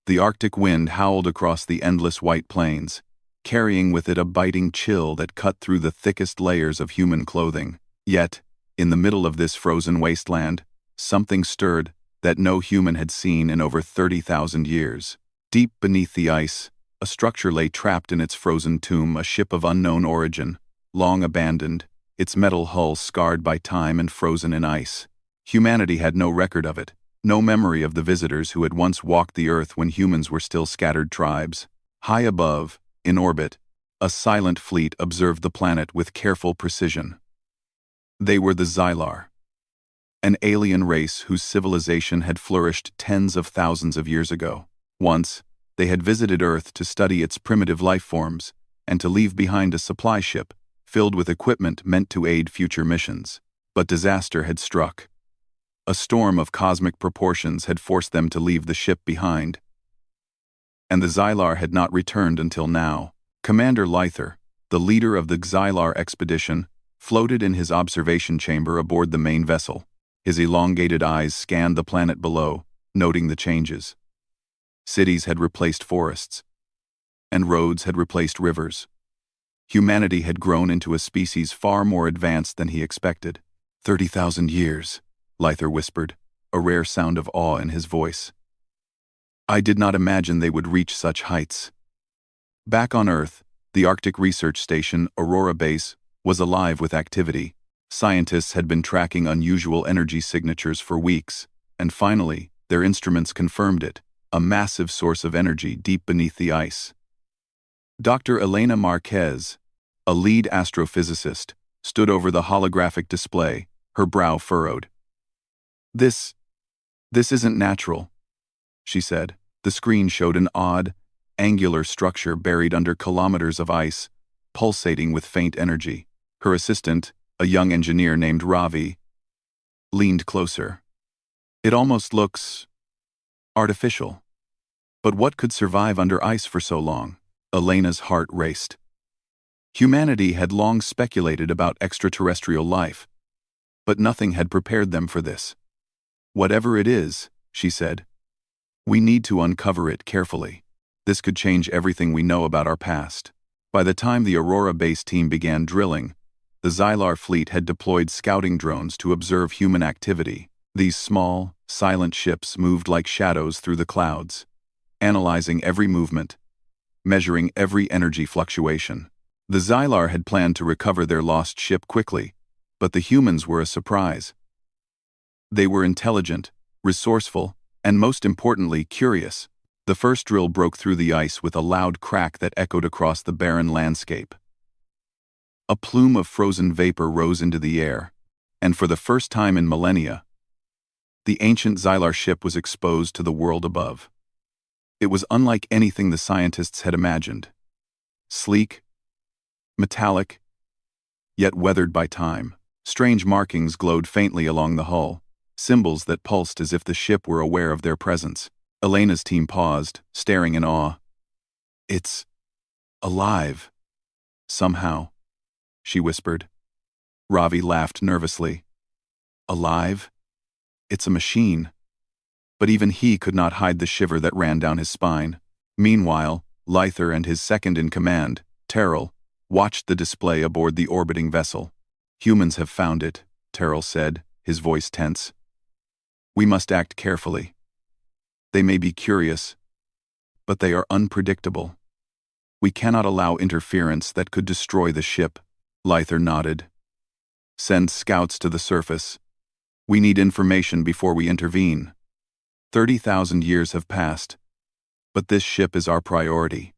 The Arctic wind howled across the endless white plains, carrying with it a biting chill that cut through the thickest layers of human clothing. Yet, in the middle of this frozen wasteland, something stirred that no human had seen in over 30,000 years. Deep beneath the ice, a structure lay trapped in its frozen tomb, a ship of unknown origin, long abandoned, its metal hull scarred by time and frozen in ice. Humanity had no record of it, no memory of the visitors who had once walked the earth when humans were still scattered tribes. High above, in orbit, a silent fleet observed the planet with careful precision. They were the Xylar, an alien race whose civilization had flourished tens of thousands of years ago. Once, they had visited Earth to study its primitive life forms and to leave behind a supply ship filled with equipment meant to aid future missions. But disaster had struck. A storm of cosmic proportions had forced them to leave the ship behind. And the Xylar had not returned until now. Commander Lyther, the leader of the Xylar expedition, floated in his observation chamber aboard the main vessel. His elongated eyes scanned the planet below, noting the changes. Cities had replaced forests, and roads had replaced rivers. Humanity had grown into a species far more advanced than he expected. 30,000 years, Lyther whispered, a rare sound of awe in his voice. I did not imagine they would reach such heights. Back on Earth, the Arctic Research Station, Aurora Base, was alive with activity. Scientists had been tracking unusual energy signatures for weeks, and finally, their instruments confirmed it, a massive source of energy deep beneath the ice. Dr. Elena Marquez, a lead astrophysicist, stood over the holographic display, her brow furrowed. This isn't natural, she said. The screen showed an odd, angular structure buried under kilometers of ice, pulsating with faint energy. Her assistant, a young engineer named Ravi, leaned closer. It almost looks artificial. But what could survive under ice for so long? Elena's heart raced. Humanity had long speculated about extraterrestrial life, but nothing had prepared them for this. Whatever it is, she said, we need to uncover it carefully. This could change everything we know about our past. By the time the Aurora base team began drilling, the Xylar fleet had deployed scouting drones to observe human activity. These small, silent ships moved like shadows through the clouds, analyzing every movement, measuring every energy fluctuation. The Xylar had planned to recover their lost ship quickly, but the humans were a surprise. They were intelligent, resourceful, and most importantly, curious. The first drill broke through the ice with a loud crack that echoed across the barren landscape. A plume of frozen vapor rose into the air, and for the first time in millennia, the ancient Xylar ship was exposed to the world above. It was unlike anything the scientists had imagined. Sleek, metallic, yet weathered by time. Strange markings glowed faintly along the hull, symbols that pulsed as if the ship were aware of their presence. Elena's team paused, staring in awe. It's alive. Somehow, she whispered. Ravi laughed nervously. Alive? It's a machine. But even he could not hide the shiver that ran down his spine. Meanwhile, Lyther and his second-in-command, Terrell, watched the display aboard the orbiting vessel. Humans have found it, Terrell said, his voice tense. We must act carefully. They may be curious, but they are unpredictable. We cannot allow interference that could destroy the ship. Lyther nodded. Send scouts to the surface. We need information before we intervene. 30,000 years have passed, but this ship is our priority.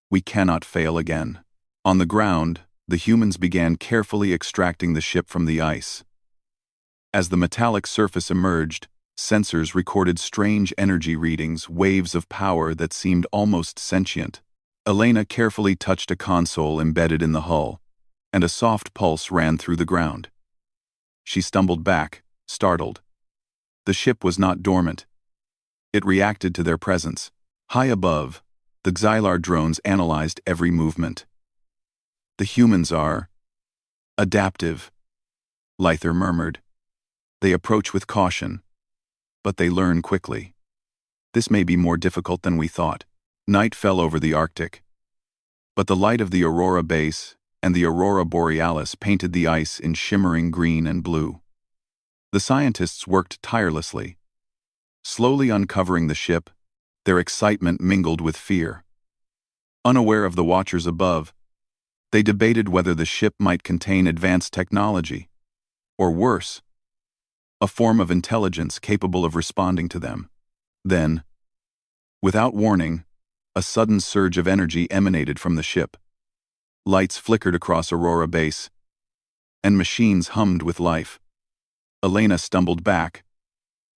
We cannot fail again. On the ground, the humans began carefully extracting the ship from the ice. As the metallic surface emerged, sensors recorded strange energy readings, waves of power that seemed almost sentient. Elena carefully touched a console embedded in the hull, and a soft pulse ran through the ground. She stumbled back, startled. The ship was not dormant. It reacted to their presence. High above, the Xylar drones analyzed every movement. The humans are adaptive, Lyther murmured. They approach with caution, but they learn quickly. This may be more difficult than we thought. Night fell over the Arctic, but the light of the Aurora base and the Aurora Borealis painted the ice in shimmering green and blue. The scientists worked tirelessly, slowly uncovering the ship, their excitement mingled with fear. Unaware of the watchers above, they debated whether the ship might contain advanced technology, or worse, a form of intelligence capable of responding to them. Then, without warning, a sudden surge of energy emanated from the ship. Lights flickered across Aurora base, and machines hummed with life. Elena stumbled back,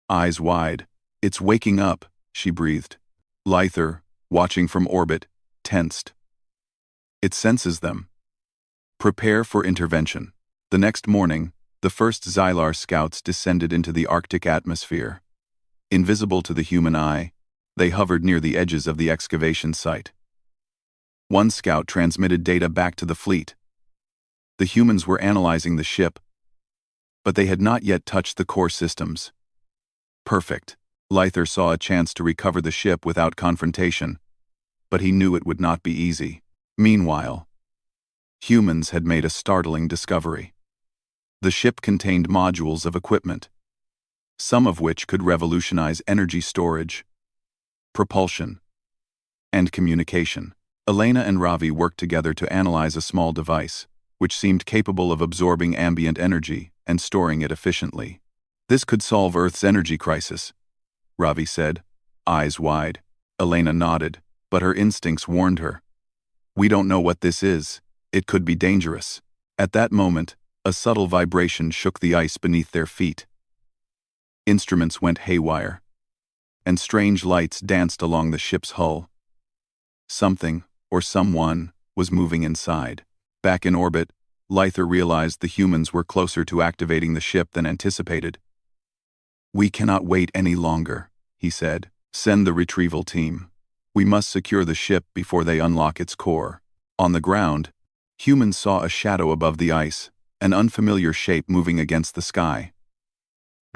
eyes wide. "It's waking up," she breathed. Lyther, watching from orbit, tensed. "It senses them. Prepare for intervention." The next morning, the first Xylar scouts descended into the Arctic atmosphere. Invisible to the human eye, they hovered near the edges of the excavation site. One scout transmitted data back to the fleet. The humans were analyzing the ship, but they had not yet touched the core systems. Perfect. Lyther saw a chance to recover the ship without confrontation, but he knew it would not be easy. Meanwhile, humans had made a startling discovery. The ship contained modules of equipment, some of which could revolutionize energy storage, propulsion, and communication. Elena and Ravi worked together to analyze a small device, which seemed capable of absorbing ambient energy and storing it efficiently. "This could solve Earth's energy crisis," Ravi said, eyes wide. Elena nodded, but her instincts warned her. "We don't know what this is. It could be dangerous." At that moment, a subtle vibration shook the ice beneath their feet. Instruments went haywire, and strange lights danced along the ship's hull. Something, or someone, was moving inside. Back in orbit, Lyther realized the humans were closer to activating the ship than anticipated. "We cannot wait any longer," he said. "Send the retrieval team. We must secure the ship before they unlock its core." On the ground, humans saw a shadow above the ice, an unfamiliar shape moving against the sky.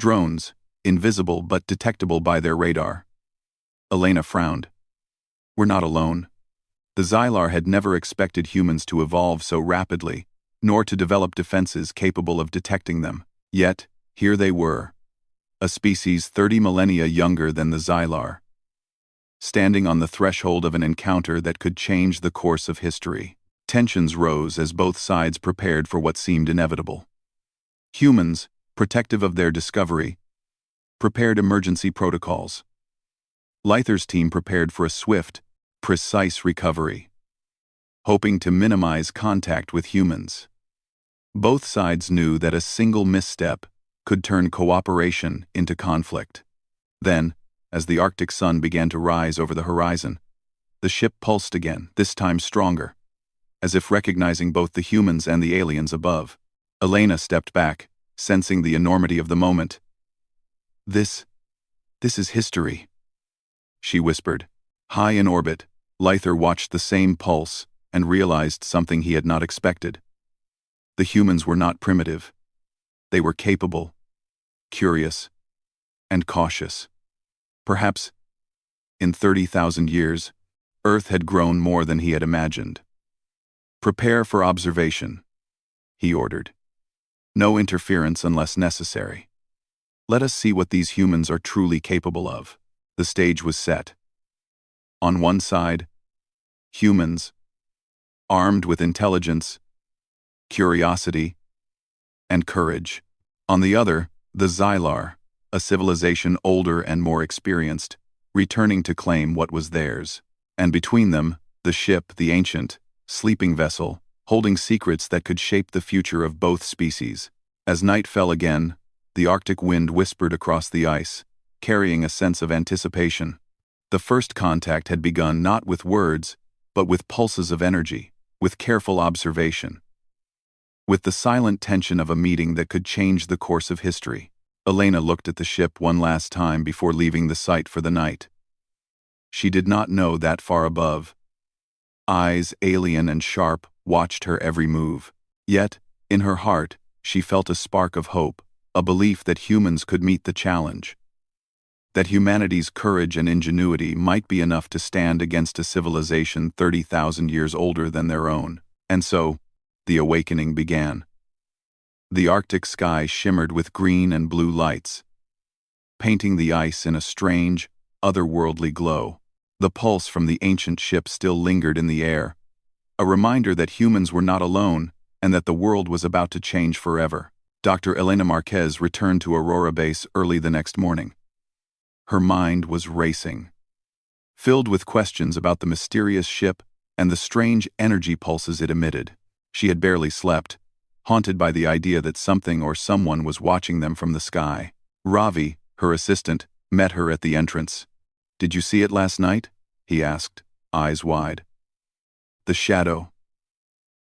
Drones, invisible but detectable by their radar. Elena frowned. "We're not alone." The Xylar had never expected humans to evolve so rapidly, nor to develop defenses capable of detecting them. Yet, here they were, a species 30 millennia younger than the Xylar, standing on the threshold of an encounter that could change the course of history. Tensions rose as both sides prepared for what seemed inevitable. Humans, protective of their discovery, prepared emergency protocols. Lyther's team prepared for a swift, precise recovery, hoping to minimize contact with humans. Both sides knew that a single misstep could turn cooperation into conflict. Then, as the Arctic sun began to rise over the horizon, the ship pulsed again, this time stronger, as if recognizing both the humans and the aliens above. Elena stepped back, sensing the enormity of the moment. This is history," she whispered. High in orbit, Lyther watched the same pulse and realized something he had not expected. The humans were not primitive. They were capable, curious, and cautious. Perhaps, in 30,000 years, Earth had grown more than he had imagined. "Prepare for observation," he ordered. "No interference unless necessary. Let us see what these humans are truly capable of." The stage was set. On one side, humans, armed with intelligence, curiosity, and courage. On the other, the Xylar, a civilization older and more experienced, returning to claim what was theirs. And between them, the ship, the ancient, sleeping vessel, holding secrets that could shape the future of both species. As night fell again, the Arctic wind whispered across the ice, carrying a sense of anticipation. The first contact had begun not with words, but with pulses of energy, with careful observation, with the silent tension of a meeting that could change the course of history. Elena looked at the ship one last time before leaving the site for the night. She did not know that far above, eyes alien and sharp watched her every move. Yet, in her heart, she felt a spark of hope, a belief that humans could meet the challenge. that humanity's courage and ingenuity might be enough to stand against a civilization 30,000 years older than their own. And so, the awakening began. The Arctic sky shimmered with green and blue lights, painting the ice in a strange, otherworldly glow. The pulse from the ancient ship still lingered in the air, a reminder that humans were not alone and that the world was about to change forever. Dr. Elena Marquez returned to Aurora Base early the next morning. Her mind was racing, filled with questions about the mysterious ship and the strange energy pulses it emitted. She had barely slept, haunted by the idea that something or someone was watching them from the sky. Ravi, her assistant, met her at the entrance. "Did you see it last night?" he asked, eyes wide. "The shadow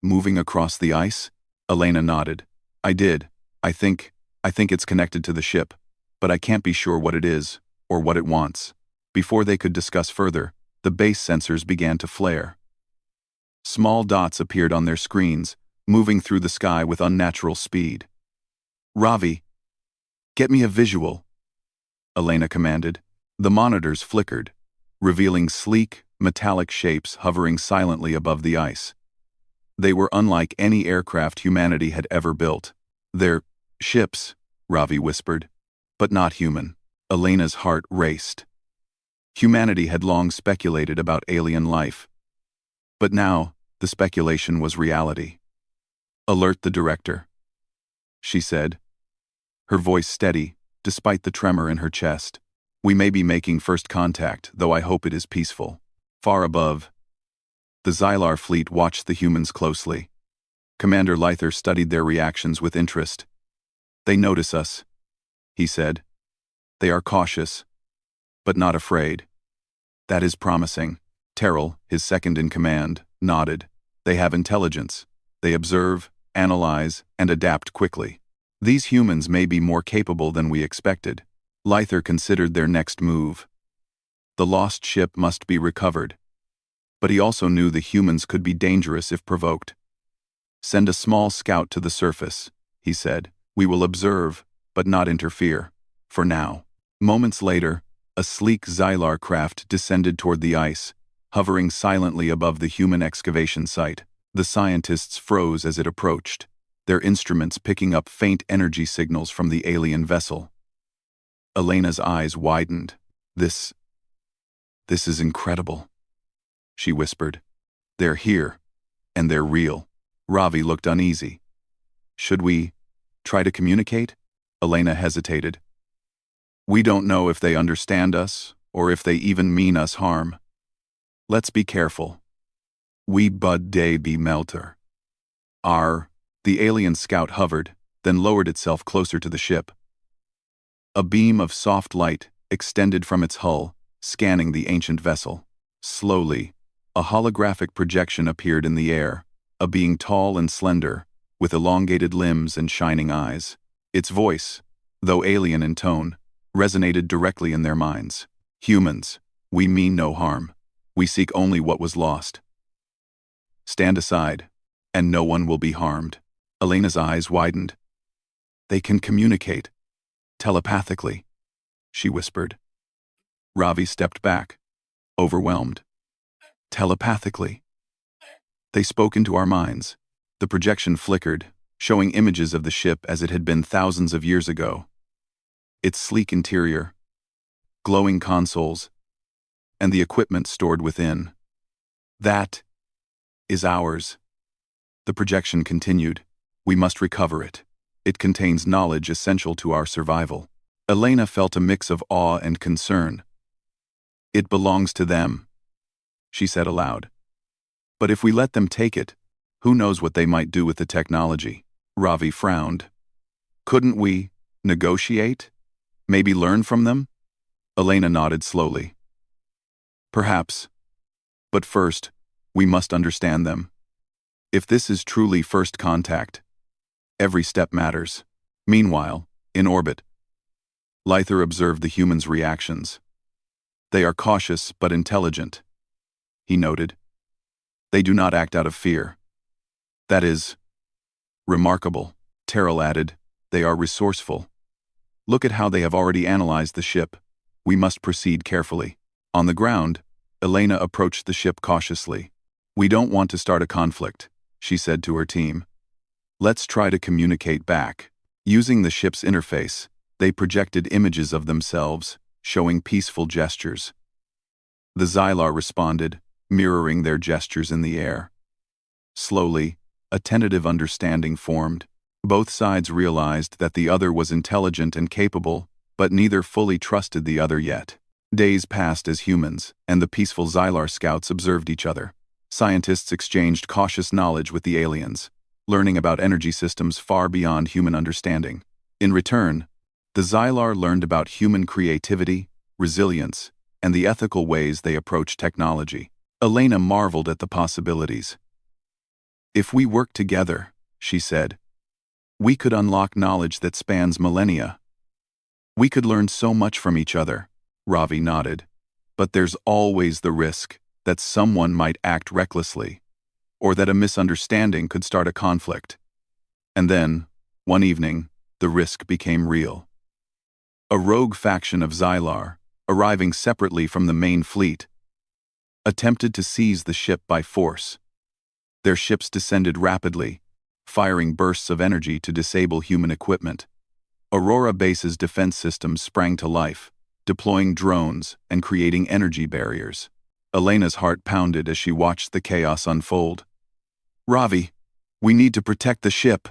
moving across the ice?" Elena nodded. "I did. I think it's connected to the ship, but I can't be sure what it is or what it wants." Before they could discuss further, the base sensors began to flare. Small dots appeared on their screens, moving through the sky with unnatural speed. "Ravi, get me a visual," Elena commanded. The monitors flickered, revealing sleek, metallic shapes hovering silently above the ice. They were unlike any aircraft humanity had ever built. "They're ships," Ravi whispered, "but not human." Elena's heart raced. Humanity had long speculated about alien life, but now the speculation was reality. "Alert the director," she said, her voice steady despite the tremor in her chest. "We may be making first contact, though I hope it is peaceful." Far above, the Xylar fleet watched the humans closely. Commander Lyther studied their reactions with interest. "They notice us," he said. "They are cautious, but not afraid." "That is promising." Terrell, his second in command, nodded. "They have intelligence. They observe, analyze, and adapt quickly. These humans may be more capable than we expected." Lyther considered their next move. The lost ship must be recovered, but he also knew the humans could be dangerous if provoked. "Send a small scout to the surface," he said. "We will observe, but not interfere. For now." Moments later, a sleek Xylar craft descended toward the ice, hovering silently above the human excavation site. The scientists froze as it approached, their instruments picking up faint energy signals from the alien vessel. Elena's eyes widened. This is incredible," she whispered. "They're here, and they're real." Ravi looked uneasy. "Should we try to communicate?" Elena hesitated. "We don't know if they understand us, or if they even mean us harm. Let's be careful. We bud day be melter." The alien scout hovered, then lowered itself closer to the ship. A beam of soft light extended from its hull, scanning the ancient vessel. Slowly, a holographic projection appeared in the air, a being tall and slender, with elongated limbs and shining eyes. Its voice, though alien in tone, resonated directly in their minds. "Humans, we mean no harm. We seek only what was lost. Stand aside, and no one will be harmed." Elena's eyes widened. "They can communicate telepathically," she whispered. Ravi stepped back, overwhelmed. "Telepathically?" "They spoke into our minds." The projection flickered, showing images of the ship as it had been thousands of years ago. Its sleek interior, glowing consoles, and the equipment stored within. "That is ours." The projection continued. "We must recover it. It contains knowledge essential to our survival." Elena felt a mix of awe and concern. "It belongs to them," she said aloud. "But if we let them take it, who knows what they might do with the technology?" Ravi frowned. "Couldn't we negotiate? Maybe learn from them?" Elena nodded slowly. "Perhaps. But first, we must understand them. If this is truly first contact, every step matters." Meanwhile, in orbit, Lyther observed the humans' reactions. "They are cautious but intelligent," he noted. "They do not act out of fear. That is remarkable." Terrell added, "They are resourceful. Look at how they have already analyzed the ship, We must proceed carefully. On the ground, Elena approached the ship cautiously. We don't want to start a conflict, she said to her team. Let's try to communicate back. Using the ship's interface, they projected images of themselves, showing peaceful gestures. The Xylar responded, mirroring their gestures in the air. Slowly, a tentative understanding formed. Both sides realized that the other was intelligent and capable, but neither fully trusted the other yet. Days passed as humans, and the peaceful Xylar scouts observed each other. Scientists exchanged cautious knowledge with the aliens, learning about energy systems far beyond human understanding. In return, the Xylar learned about human creativity, resilience, and the ethical ways they approach technology. Elena marveled at the possibilities. If we work together, she said, we could unlock knowledge that spans millennia. We could learn so much from each other, Ravi nodded. But there's always the risk that someone might act recklessly, or that a misunderstanding could start a conflict. And then, one evening, the risk became real. A rogue faction of Xylar, arriving separately from the main fleet, attempted to seize the ship by force. Their ships descended rapidly, firing bursts of energy to disable human equipment. Aurora Base's defense systems sprang to life, deploying drones and creating energy barriers. Elena's heart pounded as she watched the chaos unfold. Ravi, we need to protect the ship,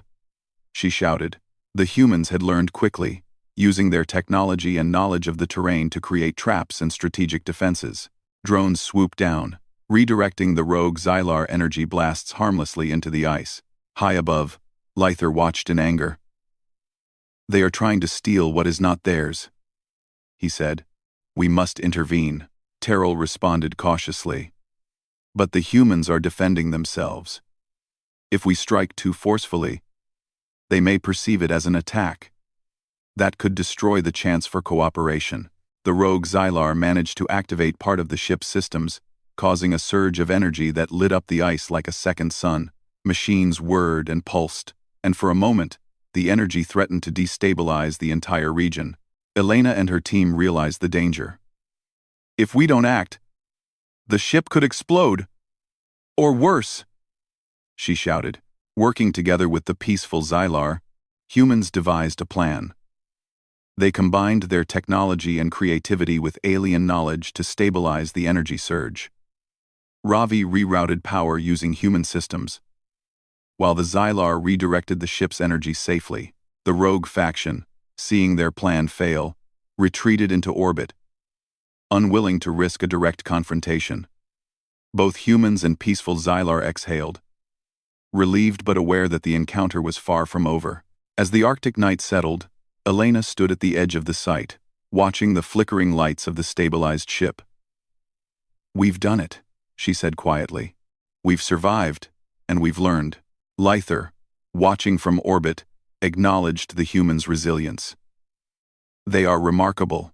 she shouted. The humans had learned quickly, using their technology and knowledge of the terrain to create traps and strategic defenses. Drones swooped down, redirecting the rogue Xylar energy blasts harmlessly into the ice. High above, Lyther watched in anger. They are trying to steal what is not theirs, he said. We must intervene, Terrell responded cautiously. But the humans are defending themselves. If we strike too forcefully, they may perceive it as an attack. That could destroy the chance for cooperation. The rogue Xylar managed to activate part of the ship's systems, causing a surge of energy that lit up the ice like a second sun. Machines whirred and pulsed, and for a moment, the energy threatened to destabilize the entire region. Elena and her team realized the danger. If we don't act, the ship could explode. Or worse, she shouted. Working together with the peaceful Xylar, humans devised a plan. They combined their technology and creativity with alien knowledge to stabilize the energy surge. Ravi rerouted power using human systems, while the Xylar redirected the ship's energy safely. The rogue faction, seeing their plan fail, retreated into orbit, unwilling to risk a direct confrontation. Both humans and peaceful Xylar exhaled, relieved but aware that the encounter was far from over. As the Arctic night settled, Elena stood at the edge of the site, watching the flickering lights of the stabilized ship. We've done it, she said quietly. We've survived, and we've learned. Lyther, watching from orbit, acknowledged the humans' resilience. They are remarkable,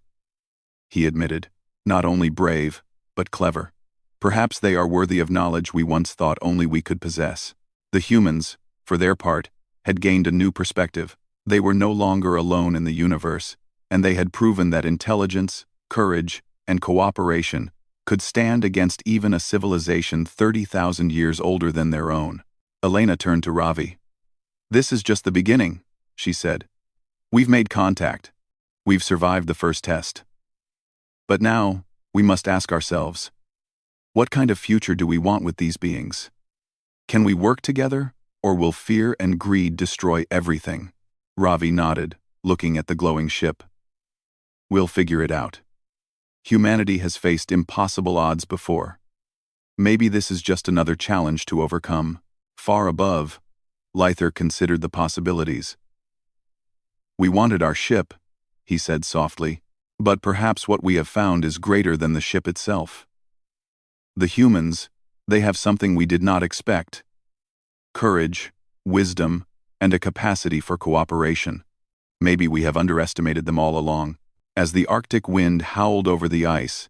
he admitted, not only brave, but clever. Perhaps they are worthy of knowledge we once thought only we could possess. The humans, for their part, had gained a new perspective. They were no longer alone in the universe, and they had proven that intelligence, courage, and cooperation could stand against even a civilization 30,000 years older than their own. Elena turned to Ravi. This is just the beginning, she said. We've made contact. We've survived the first test. But now, we must ask ourselves, what kind of future do we want with these beings? Can we work together, or will fear and greed destroy everything? Ravi nodded, looking at the glowing ship. We'll figure it out. Humanity has faced impossible odds before. Maybe this is just another challenge to overcome. Far above, Lyther considered the possibilities. We wanted our ship, he said softly, but perhaps what we have found is greater than the ship itself. The humans, they have something we did not expect. Courage, wisdom, and a capacity for cooperation. Maybe we have underestimated them all along. As the Arctic wind howled over the ice,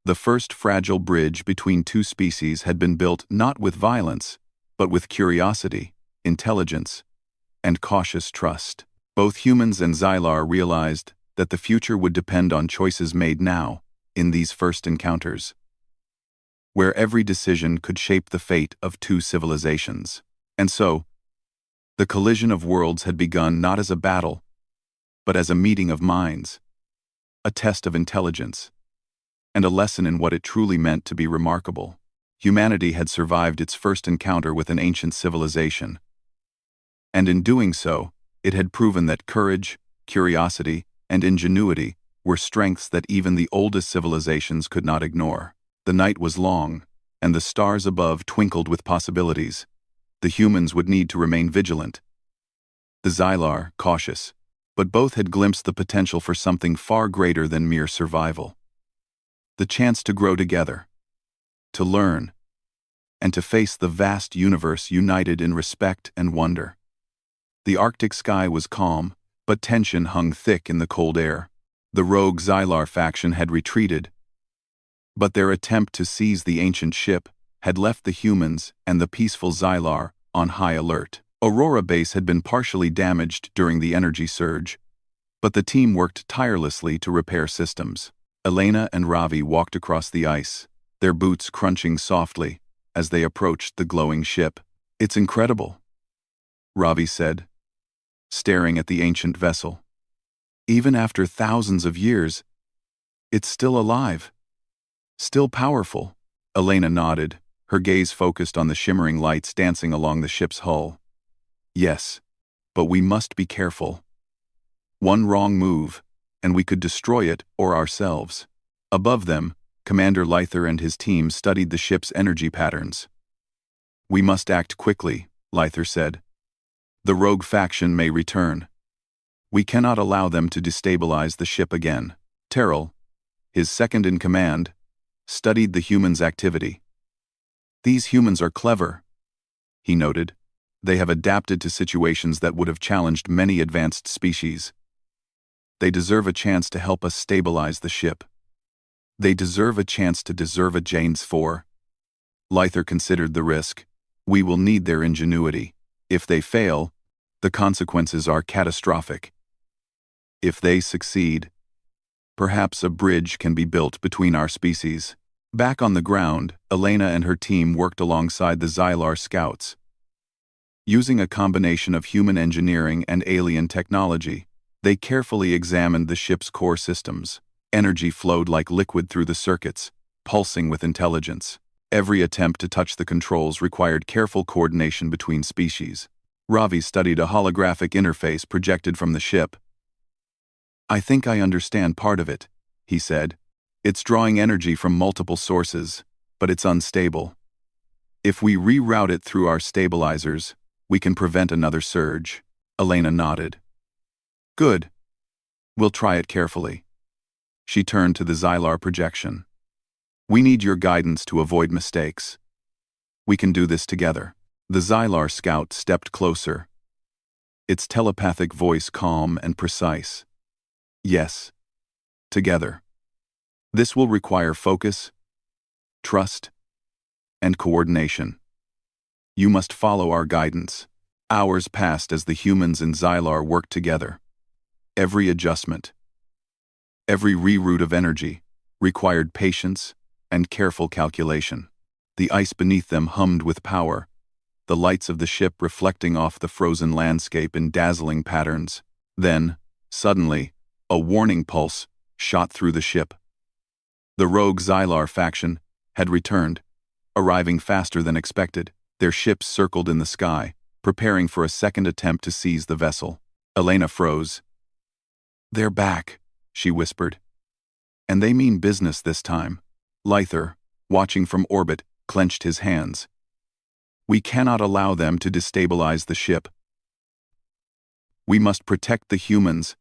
the first fragile bridge between two species had been built not with violence, but with curiosity, intelligence, and cautious trust. Both humans and Xylar realized that the future would depend on choices made now, in these first encounters, where every decision could shape the fate of two civilizations. And so, the collision of worlds had begun not as a battle, but as a meeting of minds, a test of intelligence, and a lesson in what it truly meant to be remarkable. Humanity had survived its first encounter with an ancient civilization, and in doing so, it had proven that courage, curiosity, and ingenuity were strengths that even the oldest civilizations could not ignore. The night was long, and the stars above twinkled with possibilities. The humans would need to remain vigilant, the Xylar cautious, but both had glimpsed the potential for something far greater than mere survival. The chance to grow together, to learn, and to face the vast universe united in respect and wonder. The Arctic sky was calm, but tension hung thick in the cold air. The rogue Xylar faction had retreated, but their attempt to seize the ancient ship had left the humans and the peaceful Xylar on high alert. Aurora Base had been partially damaged during the energy surge, but the team worked tirelessly to repair systems. Elena and Ravi walked across the ice, their boots crunching softly as they approached the glowing ship. "It's incredible," Ravi said, staring at the ancient vessel. "Even after thousands of years, it's still alive. Still powerful." Elena nodded, her gaze focused on the shimmering lights dancing along the ship's hull. "Yes, but we must be careful. One wrong move, and we could destroy it or ourselves." Above them, Commander Lyther and his team studied the ship's energy patterns. "We must act quickly," Lyther said. "The rogue faction may return. We cannot allow them to destabilize the ship again." Terrell, his second in command, studied the humans' activity. "These humans are clever," he noted. "They have adapted to situations that would have challenged many advanced species. They deserve a chance to help us stabilize the ship. They deserve a chance to deserve a Jane's 4. Lyther considered the risk. "We will need their ingenuity. If they fail, the consequences are catastrophic. If they succeed, perhaps a bridge can be built between our species." Back on the ground, Elena and her team worked alongside the Xylar scouts. Using a combination of human engineering and alien technology, they carefully examined the ship's core systems. Energy flowed like liquid through the circuits, pulsing with intelligence. Every attempt to touch the controls required careful coordination between species. Ravi studied a holographic interface projected from the ship. "I think I understand part of it," he said. "It's drawing energy from multiple sources, but it's unstable. If we reroute it through our stabilizers, we can prevent another surge." Elena nodded. "Good. We'll try it carefully." She turned to the Xylar projection. "We need your guidance to avoid mistakes. We can do this together." The Xylar scout stepped closer, its telepathic voice calm and precise. "Yes. Together. This will require focus, trust, and coordination. You must follow our guidance." Hours passed as the humans and Xylar worked together. Every adjustment, every reroute of energy, required patience and careful calculation. The ice beneath them hummed with power, the lights of the ship reflecting off the frozen landscape in dazzling patterns. Then, suddenly, a warning pulse shot through the ship. The rogue Xylar faction had returned, arriving faster than expected. Their ships circled in the sky, preparing for a second attempt to seize the vessel. Elena froze. "They're back," she whispered. "And they mean business this time." Lyther, watching from orbit, clenched his hands. "We cannot allow them to destabilize the ship. We must protect the humans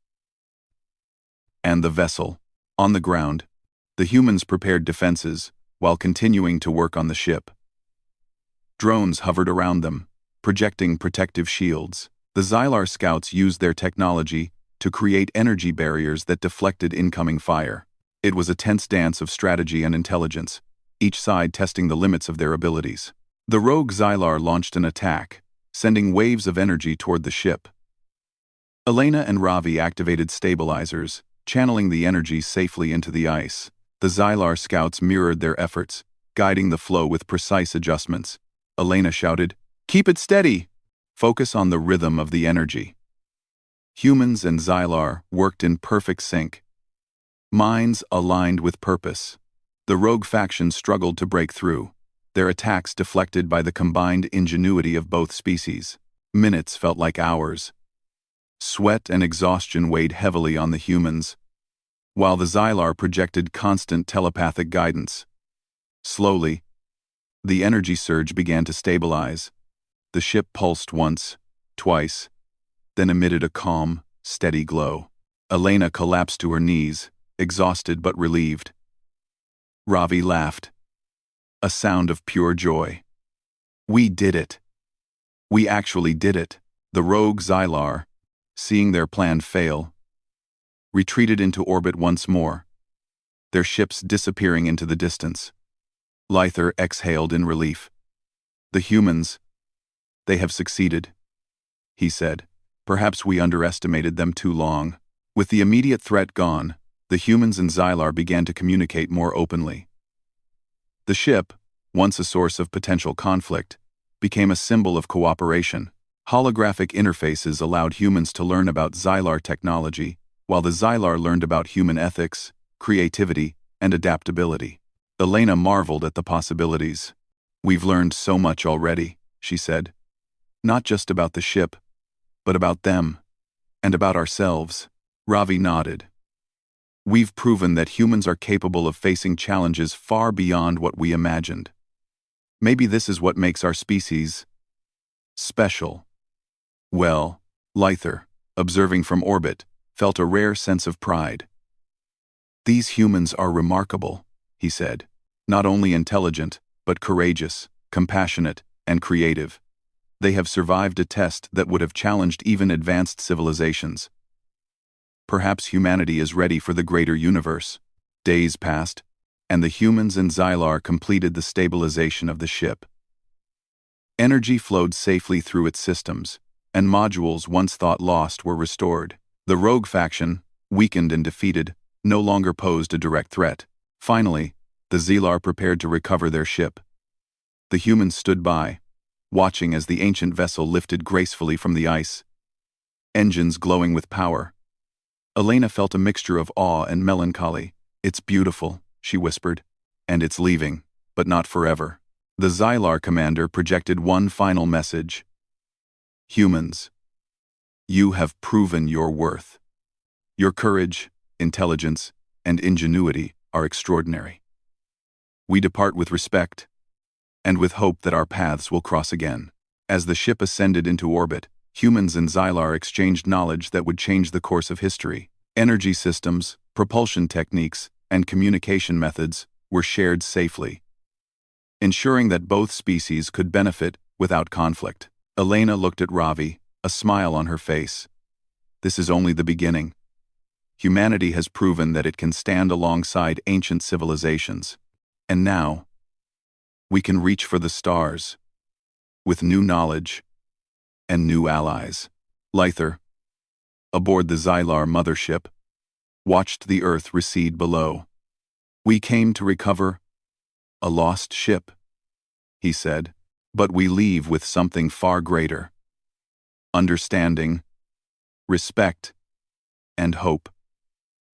and the vessel." On the ground, the humans prepared defenses while continuing to work on the ship. Drones hovered around them, projecting protective shields. The Xylar scouts used their technology to create energy barriers that deflected incoming fire. It was a tense dance of strategy and intelligence, each side testing the limits of their abilities. The rogue Xylar launched an attack, sending waves of energy toward the ship. Elena and Ravi activated stabilizers, channeling the energy safely into the ice. The Xylar scouts mirrored their efforts, guiding the flow with precise adjustments. Elena shouted, "Keep it steady! Focus on the rhythm of the energy." Humans and Xylar worked in perfect sync. Minds aligned with purpose. The rogue faction struggled to break through, their attacks deflected by the combined ingenuity of both species. Minutes felt like hours. Sweat and exhaustion weighed heavily on the humans, while the Xylar projected constant telepathic guidance. Slowly, the energy surge began to stabilize. The ship pulsed once, twice, then emitted a calm, steady glow. Elena collapsed to her knees, exhausted but relieved. Ravi laughed, a sound of pure joy. "We did it. We actually did it." The rogue Xylar, seeing their plan fail, retreated into orbit once more, their ships disappearing into the distance. Lyther exhaled in relief. "The humans, they have succeeded," he said. "Perhaps we underestimated them too long." With the immediate threat gone, the humans and Xylar began to communicate more openly. The ship, once a source of potential conflict, became a symbol of cooperation. Holographic interfaces allowed humans to learn about Xylar technology, while the Xylar learned about human ethics, creativity, and adaptability. Elena marveled at the possibilities. "We've learned so much already," she said. "Not just about the ship, but about them, and about ourselves." Ravi nodded. "We've proven that humans are capable of facing challenges far beyond what we imagined. Maybe this is what makes our species special." Well, Lyther, observing from orbit, felt a rare sense of pride. "These humans are remarkable," he said. "Not only intelligent, but courageous, compassionate, and creative. They have survived a test that would have challenged even advanced civilizations. Perhaps humanity is ready for the greater universe." Days passed, and the humans and Xylar completed the stabilization of the ship. Energy flowed safely through its systems, and modules once thought lost were restored. The rogue faction, weakened and defeated, no longer posed a direct threat. Finally, the Xylar prepared to recover their ship. The humans stood by, watching as the ancient vessel lifted gracefully from the ice, engines glowing with power. Elena felt a mixture of awe and melancholy. "It's beautiful," she whispered, "and it's leaving, but not forever." The Xylar commander projected one final message. "Humans, you have proven your worth. Your courage, intelligence, and ingenuity are extraordinary. We depart with respect, and with hope that our paths will cross again." As the ship ascended into orbit, humans and Xylar exchanged knowledge that would change the course of history. Energy systems, propulsion techniques, and communication methods were shared safely, ensuring that both species could benefit without conflict. Elena looked at Ravi, a smile on her face. "This is only the beginning. Humanity has proven that it can stand alongside ancient civilizations. And now, we can reach for the stars, with new knowledge and new allies." Lyther, aboard the Xylar mothership, watched the Earth recede below. "We came to recover a lost ship," he said, "but we leave with something far greater: understanding, respect, and hope.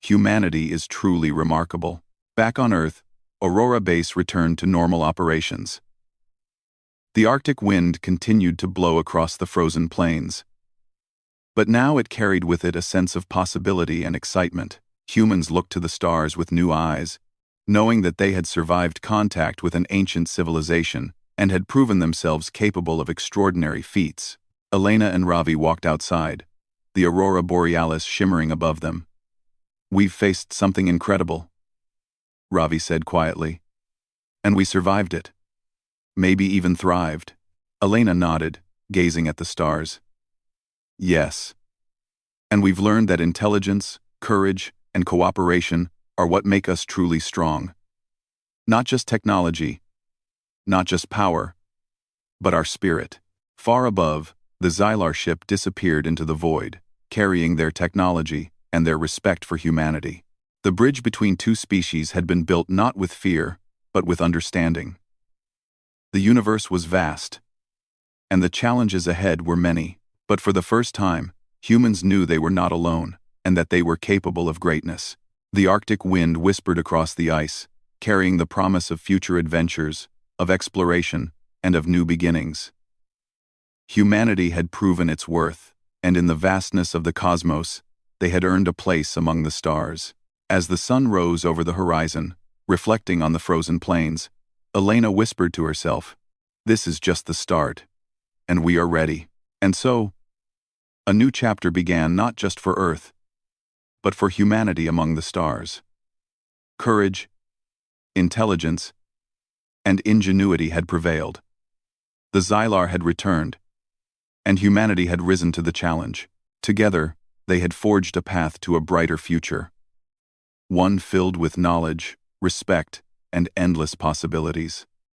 Humanity is truly remarkable." Back on Earth, Aurora Base returned to normal operations. The Arctic wind continued to blow across the frozen plains. But now it carried with it a sense of possibility and excitement. Humans looked to the stars with new eyes, knowing that they had survived contact with an ancient civilization and had proven themselves capable of extraordinary feats. Elena and Ravi walked outside, the aurora borealis shimmering above them. "We've faced something incredible," Ravi said quietly. "And we survived it. Maybe even thrived." Elena nodded, gazing at the stars. "Yes. And we've learned that intelligence, courage, and cooperation are what make us truly strong. Not just technology, not just power, but our spirit." Far above, the Xylar ship disappeared into the void, carrying their technology, and their respect for humanity. The bridge between two species had been built not with fear, but with understanding. The universe was vast, and the challenges ahead were many, but for the first time, humans knew they were not alone, and that they were capable of greatness. The Arctic wind whispered across the ice, carrying the promise of future adventures, of exploration, and of new beginnings. Humanity had proven its worth, and in the vastness of the cosmos, they had earned a place among the stars. As the sun rose over the horizon, reflecting on the frozen plains, Elena whispered to herself, "This is just the start, and we are ready." And so, a new chapter began not just for Earth, but for humanity among the stars. Courage, intelligence, and ingenuity had prevailed. The Xylar had returned, and humanity had risen to the challenge. Together, they had forged a path to a brighter future, one filled with knowledge, respect, and endless possibilities.